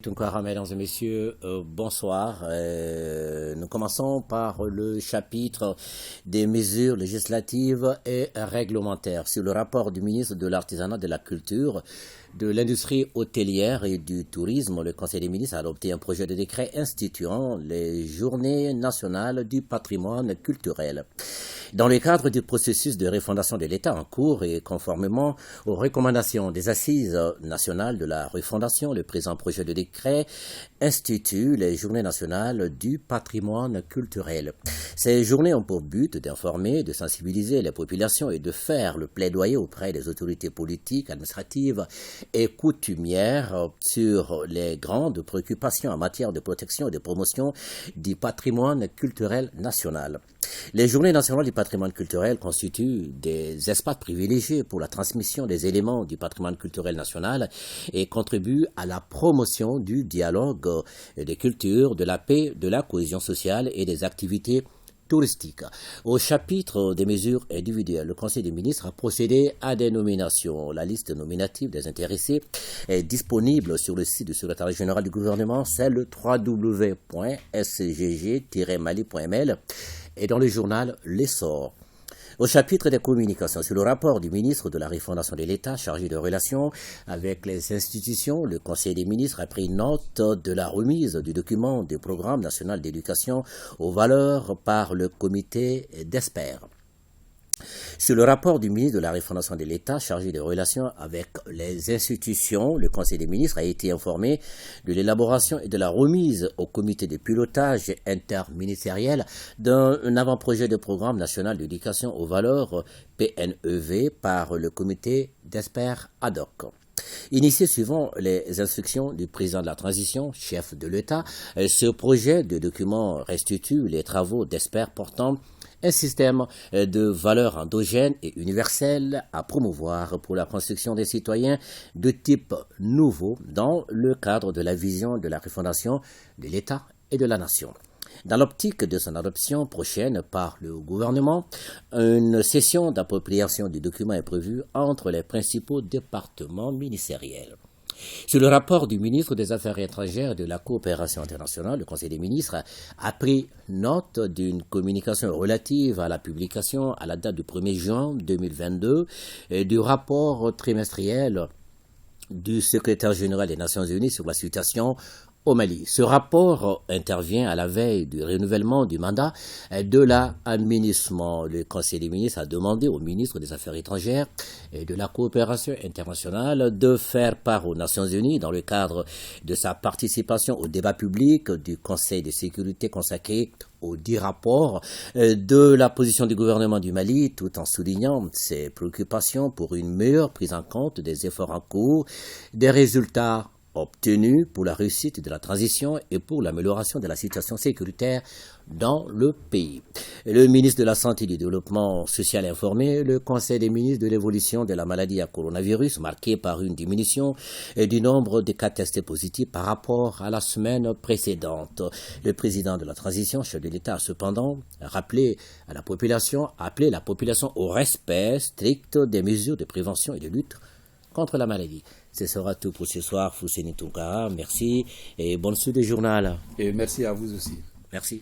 Tunkara, mesdames et messieurs, bonsoir. Nous commençons par le chapitre des mesures législatives et réglementaires sur le rapport du ministre de l'Artisanat, de la Culture, de l'Industrie hôtelière et du Tourisme. Le Conseil des ministres a adopté un projet de décret instituant les Journées nationales du patrimoine culturel. Dans le cadre du processus de refondation de l'État en cours et conformément aux recommandations des Assises nationales de la refondation, le présent projet de décret institue les Journées nationales du patrimoine culturel. Ces journées ont pour but d'informer, de sensibiliser les populations et de faire le plaidoyer auprès des autorités politiques, administratives et coutumières sur les grandes préoccupations en matière de protection et de promotion du patrimoine culturel national. Les Journées nationales du patrimoine culturel constituent des espaces privilégiés pour la transmission des éléments du patrimoine culturel national et contribuent à la promotion du dialogue des cultures, de la paix, de la cohésion sociale et des activités touristique. Au chapitre des mesures individuelles, le Conseil des ministres a procédé à des nominations. La liste nominative des intéressés est disponible sur le site du secrétariat général du gouvernement, c'est le www.scgg-mali.ml et dans le journal L'Essor. Au chapitre des communications, sur le rapport du ministre de la refondation de l'État chargé de relations avec les institutions, le Conseil des ministres a pris note de la remise du document du programme national d'éducation aux valeurs par le comité d'experts. Sur le rapport du ministre de la refondation de l'État chargé des relations avec les institutions, le Conseil des ministres a été informé de l'élaboration et de la remise au comité de pilotage interministériel d'un avant-projet de programme national d'éducation aux valeurs PNEV par le comité d'experts ad hoc. Initié suivant les instructions du président de la transition, chef de l'État, ce projet de document restitue les travaux d'experts portant un système de valeurs endogènes et universelles à promouvoir pour la construction des citoyens de type nouveau dans le cadre de la vision de la refondation de l'État et de la nation. Dans l'optique de son adoption prochaine par le gouvernement, une session d'appropriation du document est prévue entre les principaux départements ministériels. Sur le rapport du ministre des Affaires étrangères et de la coopération internationale, le Conseil des ministres a pris note d'une communication relative à la publication à la date du 1er juin 2022 du rapport trimestriel du secrétaire général des Nations Unies sur la situation au Mali. Ce rapport intervient à la veille du renouvellement du mandat de l'administration. Le Conseil des ministres a demandé au ministre des Affaires étrangères et de la coopération internationale de faire part aux Nations Unies, dans le cadre de sa participation au débat public du Conseil de sécurité consacré aux 10 rapports, de la position du gouvernement du Mali, tout en soulignant ses préoccupations pour une meilleure prise en compte des efforts en cours, des résultats obtenus pour la réussite de la transition et pour l'amélioration de la situation sécuritaire dans le pays. Le ministre de la Santé et du Développement social a informé le Conseil des ministres de l'évolution de la maladie à coronavirus, marquée par une diminution du nombre de cas testés positifs par rapport à la semaine précédente. Le président de la transition, chef de l'État, a cependant appelé la population au respect strict des mesures de prévention et de lutte contre la maladie. Ce sera tout pour ce soir, Fousseni Tunkara. Merci et bonne suite du journal. Et merci à vous aussi. Merci.